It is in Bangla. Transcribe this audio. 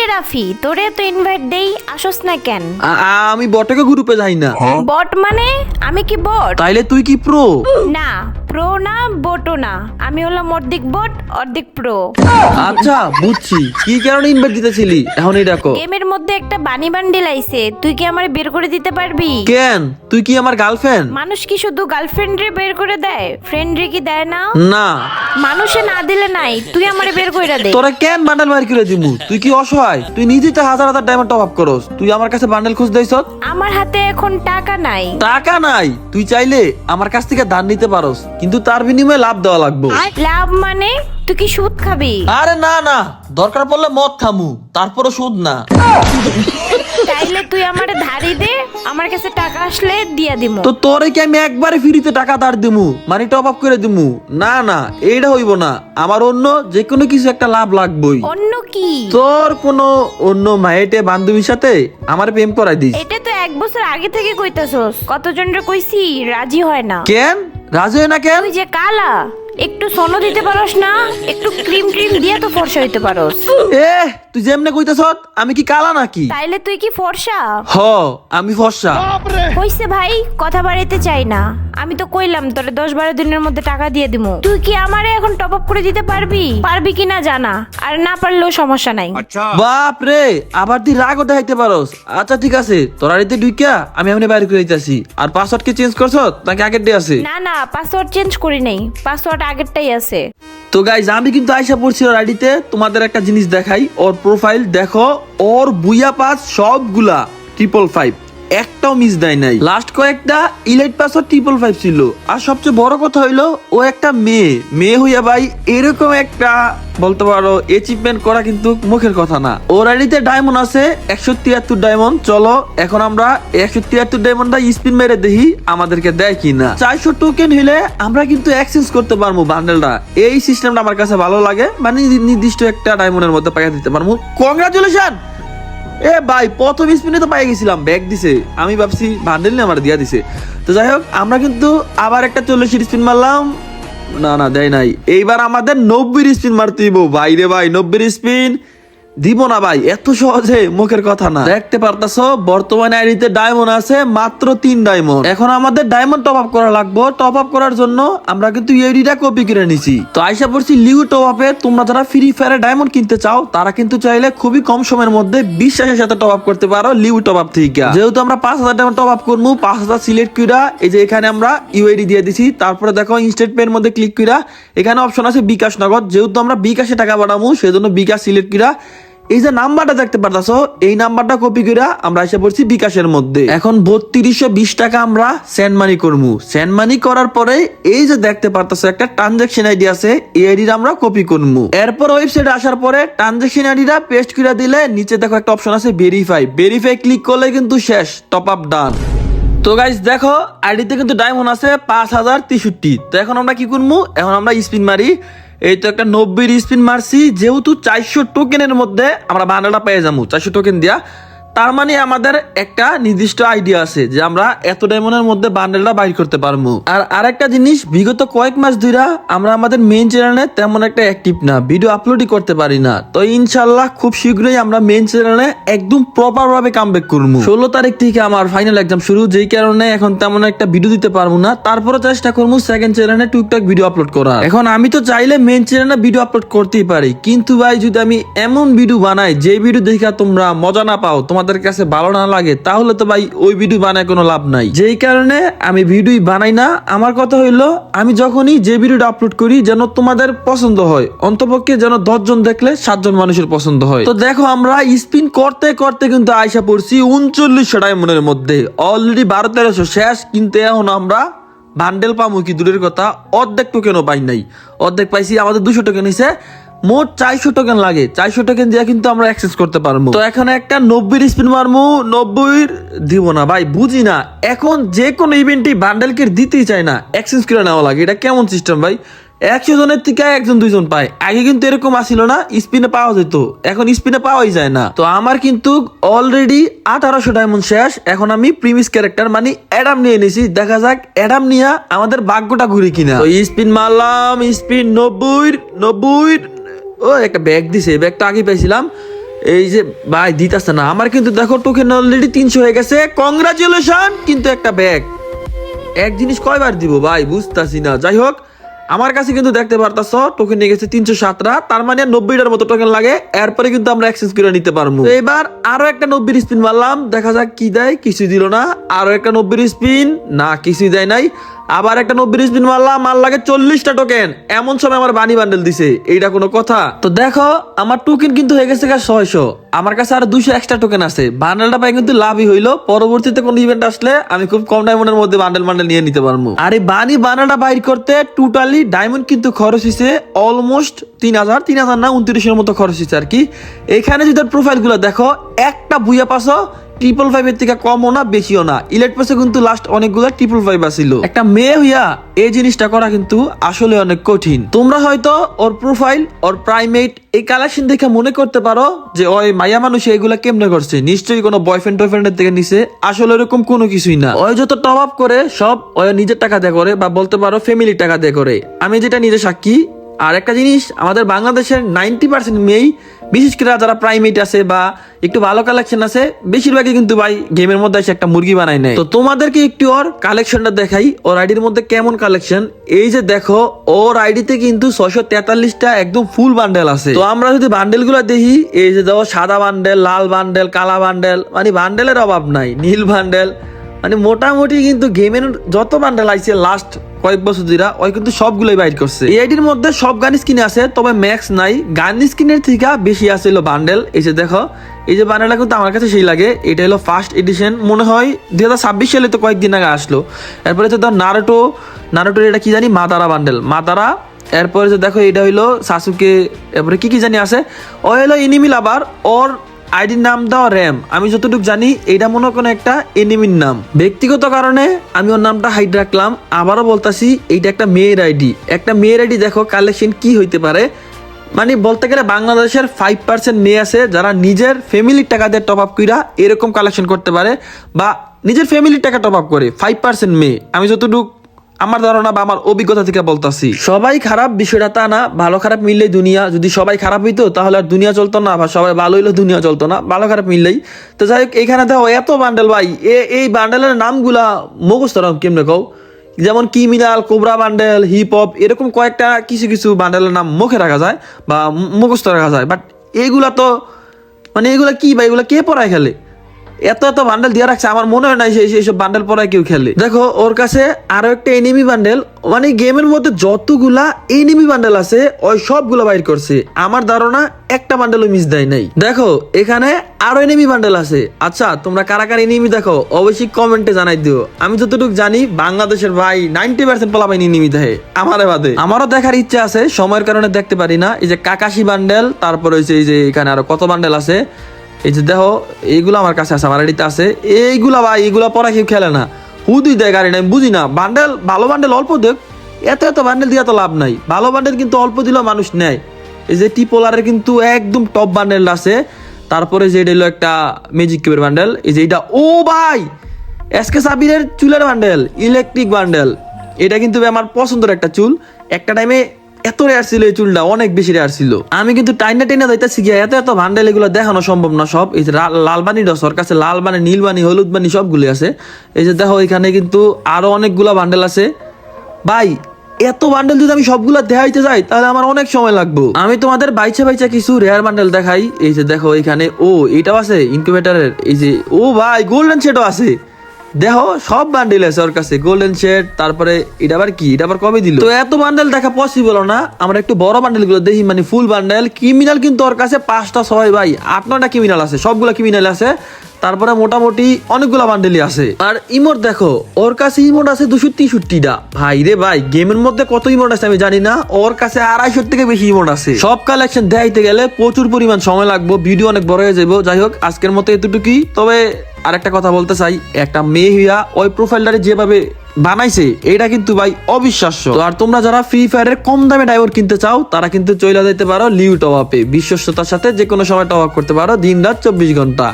কিরে রাফি, তোরে তো ইনভাইট দেই, আসস না কেন? আমি বটকে গ্রুপে যাই না। বট মানে? আমি কি বট? তাইলে তুই কি প্রো? না, প্রো না, বটও না, আমি হলাম অর্ধেক বট অর্ধেক প্রো। আচ্ছা বুঝছি, কি কারণে ইনভাইট দিতেছিলি এখন এই ডাকো। গেমের মধ্যে একটা বানি বান্ডিল আইছে, তুই কি আমারে বের করে দিতে পারবি? কেন, তুই কি আমার গার্লফ্রেন্ড? মানুষ কি শুধু গার্লফ্রেন্ড রে বের করে দেয়, ফ্রেন্ড রে কি দেয় না? না। মানুষে না দিলে নাই, তুই আমারে বের কইরা দে। তোরা কেন বান্ডেল মার করে দিমু? তুই কি অসহায়? তুই নিজেই তো হাজার হাজার ডায়মন্ড টপ আপ করস, তুই আমার কাছে বান্ডেল খুঁজ দেইছ? আমার হাতে এখন টাকা নাই। টাকা নাই? তুই চাইলে আমার কাছ থেকে ধার নিতে পারস, কিন্তু তার বিনিময়ে লাভ দেওয়া লাগবে। লাভ মানে? তুই কি সুদ খাবি? আরে না না, দরকার পড়লে মদ খামু, তারপরও সুদ না। তাইলে তুই আমারে ধারি দে, আমার কাছে টাকা আসলে দিয়া দিমু। তো তোরে কি আমি একবারে ফ্রিতে টাকা ধার দিমু, মানে টপ আপ করে দিমু? না না, এইটা হইব না। আমার অন্য যে কোনো কিছু একটা লাভ লাগবেই। অন্য কি? তোর কোনো অন্য মায়েটে বান্ধবীর সাথে আমার প্রেম করাই দিস। এটা তো 1 বছর আগে থেকে কইতাছস, কতজনরে কইছি রাজি হয় না। কেন রাজি হয় না কেন? তুই যে কালা, একটু সোনো দিতে পারস না? একটু ক্রিম ট্রিম দিয়ে তো ফর্সা হইতে পারস। তুই যেমনে কইতাছ আমি কি কালা নাকি? তাইলে তুই কি ফর্সা? হ, আমি ফর্সা। কইছে ভাই, কথা বাড়াইতে চাই না। আমি তো কইলাম তোরে 10-12 দিনের মধ্যে টাকা দিয়ে দিমু। তুই কি আমারে এখন টপ আপ করে দিতে পারবি? পারবি কিনা জানা, আর না পারলেও সমস্যা নাই। বাপ রে, আবার তুই রাগও দেখাইতে পারস। আচ্ছা ঠিক আছে, তোরা রেতে ঢুইকা আমি এমনি বাইরে করে দিতেছি। আর পাসওয়ার্ড কি চেঞ্জ করছ নাকি আগের ডে আছে? না না, পাসওয়ার্ড চেঞ্জ করি নাই, পাসওয়ার্ড আগেরটাই আছে। তো গাইজ, আমি কিন্তু আইসা পড়ছি ওর আইডিতে। তোমাদের একটা জিনিস দেখাই, ওর প্রোফাইল দেখো। ওর বুইয়া পাস সবগুলা 555, একটাও মিস দেয় নাই। লাস্ট কয়েকটা ইলাইট পাসও 555 ছিল। আর সবচেয়ে বড় কথা হইলো, ও একটা মেয়ে হইয়া ভাই এরকম একটা বলতে পারো অ্যাচিভমেন্ট করা কিন্তু মুখের কথা না। ওর আইডিতে ডায়মন্ড আছে 173 ডায়মন্ড। চলো এখন আমরা 173 ডায়মন্ডটা স্পিন মেরে দেখি আমাদেরকে দেয় কিনা। 400 টোকেন হইলে আমরা কিন্তু এক্সচেঞ্জ করতে পারবো বান্ডেলটা। এই সিস্টেমটা আমার কাছে ভালো লাগে, মানে নির্দিষ্ট একটা ডায়মন্ডের মধ্যে পাইয়া দিতে পারবো। কংগ্রাচুলেশন ভাই, প্রথম স্পিনে তো পাই গেছিলাম, ব্যাগ দিছে। আমি ভাবছি বান্ডেল নিয়ে আমার দিয়া দিছে। তো যাই হোক, আমরা কিন্তু আবার একটা 40 স্পিন মারলাম। না না, দেয় নাই। এইবার আমাদের 90 স্পিন মারতে দিব। ভাই রে ভাই, 90 স্পিন দিব না ভাই, এত সহজে মুখের কথা না। দেখতে পারতাছো বর্তমানে আইডিতে ডায়মন্ড আছে মাত্র 3 ডায়মন্ড। এখন আমাদের ডায়মন্ড টপ আপ করা লাগবে। টপ আপ করার জন্য আমরা কিন্তু এইডিটা কপি করে নিছি। তো আইসা পড়ছি লিউ টপ আপে। তোমরা যারা ফ্রি ফায়ারে ডায়মন্ড কিনতে চাও তারা কিন্তু চাইলে খুবই কম সময়ের মধ্যে বিশ্বাসের সাথে টপ আপ করতে পারো লিউ টপ আপ থেকে। যেহেতু আমরা 5000 ডায়মন্ড টপ আপ করবো, 5000 সিলেক্ট কইরা এই যে এখানে আমরা ইউআইডি দিয়ে দিছি। তারপরে দেখো ইনস্ট্যান্ট পের মধ্যে ক্লিক কইরা এখানে অপশন আছে বিকাশ নগদ। যেহেতু আমরা বিকাশে টাকা পাঠাবো, সেজন্য বিকাশ সিলেক্ট কইরা এই যে নাম্বারটা দেখতে পারতাছো, এই নাম্বারটা কপি করে আমরা এসে পড়ছি বিকাশের মধ্যে। এখন 3220 টাকা আমরা সেন্ড মানি করবো। সেন্ড মানি করার পরে এই যে দেখতে পারতাছো একটা ট্রানজাকশন আইডি আছে, এই আইডিটা আমরা কপি করবো। এরপর ওয়েবসাইটে আসার পরে ট্রানজাকশন আইডিটা পেস্ট করে দিলে নিচে দেখো একটা অপশন আছে ভেরিফাই ক্লিক করলে কিন্তু শেষ, টপ আপ ডান। তো গাইস দেখো, আইডিতে কিন্তু ডায়মন্ড আছে 5063। তো এখন আমরা কি করবো? এখন আমরা স্পিন মারি। এই তো একটা 90 স্পিন মারছি। যেহেতু 400 টোকেনের মধ্যে আমরা বান্ডেলটা পেয়ে যাবো 400 টোকেন দিয়া, তার মানে আমাদের একটা নির্দিষ্ট আইডিয়া আছে যে আমরা এত ডায়মন্ডের মধ্যে বান্ডেলটা বাইর করতে পারবো। আর আরেকটা জিনিস, বিগত কয়েক মাস ধরে আমরা আমাদের মেইন চ্যানেলে তেমন একটা অ্যাক্টিভ না, ভিডিও আপলোডই করতে পারি না। তো ইনশাল্লাহ খুব শীঘ্রই আমরা মেইন চ্যানেলে একদম প্রপার ভাবে কামব্যাক করবো। 16 তারিখ থেকে আমার ফাইনাল এক্সাম শুরু, যেই কারণে এখন তেমন একটা ভিডিও দিতে পারবো না। তারপরে চেষ্টা করবো সেকেন্ড চ্যানেলে টুকটাক ভিডিও আপলোড করার। এখন আমি তো চাইলে মেইন চ্যানেলে ভিডিও আপলোড করতেই পারি, কিন্তু ভাই যদি আমি এমন ভিডিও বানাই যে ভিডিও দেখে তোমরা মজা না পাও, তোমাদের কাছে ভালো না লাগে, তাহলে তো ভাই ওই ভিডিও বানায় কোনো লাভ নাই। যেই কারণে আমি ভিডিও বানাই না। আমার কথা হইলো, আমি যখনই যে ভিডিওটা আপলোড করি যেন তোমাদের পছন্দ হয়, অন্তপক্ষে যেন 10 জন দেখলে 7 জন মানুষের পছন্দ হয়। তো দেখো আমরা স্পিন করতে করতে কিন্তু আইসা পড়ছি 3900 ডায়মন্ডের মধ্যে। অলরেডি 12-1300 শেষ, কিন্তু এখন আমরা বান্ডেল পামু কি দূরের কথা, অর্ধেক টোকেনও পাই নাই। অর্ধেক পাইছি, আমাদের 200 টোকেন হইছে। মোট 400 টোকেন লাগে। 400 টোকেন দিয়ে কিন্তু আমরা অ্যাক্সেস করতে পারবো। তো এখানে একটা 90 স্পিন মারবো। 90 দিব না ভাই, বুঝি না। এখন যে কোনো ইভেন্টই বান্ডেলকে দিতেই চায় না, এক্সচেঞ্জ করে নেওয়া লাগে। এটা কেমন সিস্টেম ভাই? 100 জনের থেকে 1-2 জন পায়। আগে কিন্তু এরকম আসিল না, স্পিনে পাওয়া যেত, এখন স্পিনে পাওয়াই যায় না। তো আমার কিন্তু অলরেডি 1800 ডায়মন্ড শেষ। এখন আমি প্রিমিস ক্যারেক্টার মানে অ্যাডাম নিয়ে নিছি। দেখা যাক অ্যাডাম নিয়ে আমাদের ভাগ্যটা ঘুরে কিনা। তো স্পিন মারলাম, স্পিন 90। ও একটা ব্যাগ দিছে, ব্যাগটা আগে পাইছিলাম। এই যে ভাই দিতেছে না আমার, কিন্তু দেখো টোকেন অলরেডি 300 হয়ে গেছে। কংগ্রাচুলেশন, কিন্তু একটা ব্যাগ। এক জিনিস কয়বার দিব ভাই বুঝতাছি না। যাই হোক, আমার কাছে কিন্তু দেখতে পারতাছ টোকেন নিয়ে গেছে 307টা, তার মানে 90টার মতো টোকেন লাগে, এরপরে কিন্তু আমরা এক্সচেঞ্জ করে নিতে পারবো। তো এবার আরো একটা 90 স্পিন মারলাম, দেখা যাক কি দেয়। কিছুই দিল না। আরো একটা 90 স্পিন, না কিছুই দেয় নাই। আবার একটা 90 স্পিন মারলাম, আর লাগে 40টা টোকেন। এমন সময় আমার বানি বান্ডেল দিছে, এইটা কোনো কথা? তো দেখো আমার টোকেন কিন্তু হয়ে গেছে 600। আমার কাছে আর 200 এক্সট্রা টোকেন আছে। বান্ডেলটা পাই কিন্তু লাভই হইলো। পরবর্তীতে কোন ইভেন্ট আসলে আমি খুব কম ডায়মন্ডের মধ্যে বান্ডেল নিয়ে নিতে পারবো। আর এই বানি বান্ডেলটা বাইর করতে টোটালি ডায়মন্ড কিন্তু খরচ হয়েছে অলমোস্ট 3000 না 29-এর মতো খরচ হয়েছে আর কি। এখানে যদি প্রোফাইল গুলো দেখো, একটা বুইয়া পাসও 555 এর থেকে কমও না বেশিও না। ইলাইট পাসে কিন্তু লাস্ট অনেকগুলো 555 আসিল। একটা মেয়ে হইয়া এই জিনিসটা করা কিন্তু আসলে অনেক কঠিন। তোমরা হয়তো ওর প্রোফাইল, ওর প্রাইমেট, এই কালেকশন দেখে মনে করতে পারো যে ওই মাইয়া মানুষ এগুলা কেমনে করছে, নিশ্চয়ই কোনো বয়ফ্রেন্ড টয়ফ্রেন্ডের থেকে নিছে। আসলে এরকম কোনো কিছুই না। ওই যত টপ আপ করে সব ওই নিজের টাকা দিয়ে করে, বা বলতে পারো ফ্যামিলির টাকা দিয়ে করে। আমি যেটা নিজে সাক্ষী। আর একটা জিনিস, আমাদের বাংলাদেশের 90% মেয়েই, বিশেষ করে যারা প্রাইমেট আছে বা একটু ভালো কালেকশন আছে, বেশিরভাগই কিন্তু ভাই গেমের মধ্যে এসে একটা মুরগি বানাই নেয়। তো তোমাদেরকে একটু ওর কালেকশনটা দেখাই, ওর আইডির মধ্যে কেমন কালেকশন। এই যে দেখো, ওর আইডিতে কিন্তু 643টা একদম ফুল বান্ডেল আছে। তো আমরা যদি বান্ডেল গুলো দেখি, এই যে দেখো সাদা বান্ডেল, লাল বান্ডেল, কালা বান্ডেল, মানে বান্ডেলের অভাব নাই। নীল বান্ডেল, মানে মোটামুটি কিন্তু গেমের যত বান্ডেল আইছে লাস্ট কয়েক বছর ধরে, ওই কিন্তু সবগুলোই বাইর করছে। এই আইডির মধ্যে সব গান স্কিন আছে, তবে ম্যাক্স নাই। গান স্কিনের থেকে বেশি আছে হলো বান্ডেল। এই যে দেখো, এই যে বান্ডেলটা কিন্তু আমার কাছে সেই লাগে। এটা হলো ফার্স্ট এডিশন, মনে হয় 2026 সালে তো কয়েকদিন আগে আসলো। এরপরে তো নারুটোর এটা কি জানি মাদারা বান্ডেল, মাদারা। এরপরে যে দেখো এটা হইলো সাসুকে। এরপরে কি জানি আছে, ও হলো এনিমি লাভার। ওর আইডির নাম দাও র্যাম। আমি যতটুকু জানি এটা মনে কোনো একটা এনিমির নাম। ব্যক্তিগত কারণে আমি ওর নামটা হাইড রাখলাম। আবারও বলতাছি, এইটা একটা মেয়ের আইডি। একটা মেয়ের আইডি দেখো কালেকশন কি হইতে পারে। মানে বলতে গেলে বাংলাদেশের 5% মেয়ে আছে যারা নিজের ফ্যামিলির টাকা দিয়ে টপ আপ কইরা এরকম কালেকশন করতে পারে, বা নিজের ফ্যামিলির টাকা টপ আপ করে। 5% মেয়ে, আমি যতটুকু আমার ধারণা বা আমার অভিজ্ঞতা থেকে বলতাছি। সবাই খারাপ বিষয়টা তা না, ভালো খারাপ মিললেই দুনিয়া। যদি সবাই খারাপ হইতো তাহলে আর দুনিয়া চলতো না, বা সবাই ভালো হইলে দুনিয়া চলতো না। ভালো খারাপ মিললেই তো। যাই হোক, এখানে দেখো এত বান্ডেল ভাই, এই বান্ডেলের নামগুলা মুখস্থ রাখো কেমনে কও। যেমন criminal, cobra bundle, hip hop, এরকম কয়েকটা কিছু বান্ডেলের নাম মুখে রাখা যায় বা মুখস্থ রাখা যায়। বাট এইগুলা তো মানে এগুলা কি ভাই, এগুলা কে পড়ায় খেলে? এত বান্ডেল দিয়ে রাখছে, আমার মনে হয় না এইসব বান্ডেল পরায় কেউ খেলে। দেখো ওর কাছে আরো একটা এনিমি বান্ডেল, মানে গেমের মধ্যে যতগুলা এনিমি বান্ডেল আছে ওই সবগুলো বাইর করছে। আমার ধারণা একটা বান্ডেলও মিস দেয় নাই। দেখো এখানে আরো এনিমি বান্ডেল আছে। আচ্ছা, তোমরা কারা কারা এনিমি দেখো অবশ্যই কমেন্টে জানাই দিও। আমি যতটুকু জানি বাংলাদেশের ভাই 90% পোলাপাইন এনিমি দেখে, আমারে বাদে। আমারও দেখার ইচ্ছা আছে, সময়ের কারণে দেখতে পারি না। এই যে কাকাশি বান্ডেল, তারপর হচ্ছে এই যে এখানে আরো কত বান্ডেল আছে। এই যে দেখো, এইগুলো আমার কাছে আছে, আমার আইডিতে আছে। এইগুলা ভাই, এগুলা পরা কেউ খেলে না, হুদুই দেয় গাড়ি নাই, বুঝি না। বান্ডেল, ভালো বান্ডেল অল্প দেখ, এত বান্ডেল দিয়া তো লাভ নাই। ভালো বান্ডেল কিন্তু অল্প দিলেও মানুষ নেয়। এই যে টিপোলারের কিন্তু একদম টপ বান্ডেল আছে। তারপরে যে এটা হলো একটা ম্যাজিক কিউবের বান্ডেল। এই যে এটা, ও ভাই এসকে সাবিরের চুলের বান্ডেল, ইলেকট্রিক বান্ডেল। এটা কিন্তু আমার পছন্দের একটা চুল। একটা টাইমে এত রেয়ার ছিল এই চুলটা, অনেক বেশি রেয়ার ছিল। আমি কিন্তু টাইনা যাইতেছি গিয়া, এত বান্ডেল এগুলো দেখানো সম্ভব না সব। এই যে লাল বানি ওর কাছে, লাল বানি, নীল বানি, হলুদ বানি সবগুলি আছে। এই যে দেখো এখানে কিন্তু আরো অনেকগুলা বান্ডেল আছে। ভাই এত বান্ডেল যদি আমি সবগুলা দেখাইতে যাই তাহলে আমার অনেক সময় লাগবে। আমি তোমাদের বাইচা কিছু রেয়ার বান্ডেল দেখাই। এই যে দেখো এখানে, ও এটাও আছে ইনকিউবেটরের। এই যে ও ভাই গোল্ডেন শেডও আছে। দেখো সব বান্ডেল আছে ওর কাছে, গোল্ডেন শেড। তারপরে এটা আবার কি, এটা আবার কবে দিল? তো এত বান্ডেল দেখা পসিবল না। আমরা একটু বড় বান্ডেল গুলো দেখি, মানে ফুল বান্ডেল। ক্রিমিনাল কিন্তু ওর কাছে 5টা 6 ভাই 8-9টা ক্রিমিনাল আছে, সবগুলা ক্রিমিনাল আছে। তারপরে মোটামুটি অনেকগুলা বান্ডেলই আছে। আর ইমোট দেখো, ওর কাছে ইমোট আছে 263টা। ভাই রে ভাই, গেমের মধ্যে কত ইমোট আছে আমি জানি না, ওর কাছে 250 থেকে বেশি ইমোট আছে। সব কালেকশন দেখাইতে গেলে প্রচুর পরিমাণ সময় লাগবে, ভিডিও অনেক বড় হয়ে যাবো। যাই হোক, আজকের মতো এতটুকুই। তবে আরেকটা কথা বলতে চাই, একটা মেয়ে হইয়া ওই প্রোফাইলটারে যেভাবে বানাইছে এটা কিন্তু ভাই অবিশ্বাস্য। আর তোমরা যারা ফ্রি ফায়ারের কম দামে ডাইমন্ড কিনতে চাও তারা কিন্তু চলে যেতে পারো লিউ টপ আপে। বিশ্বস্ততার সাথে যে কোনো সময় টপ আপ করতে পারো, দিন রাত 24 ঘন্টা।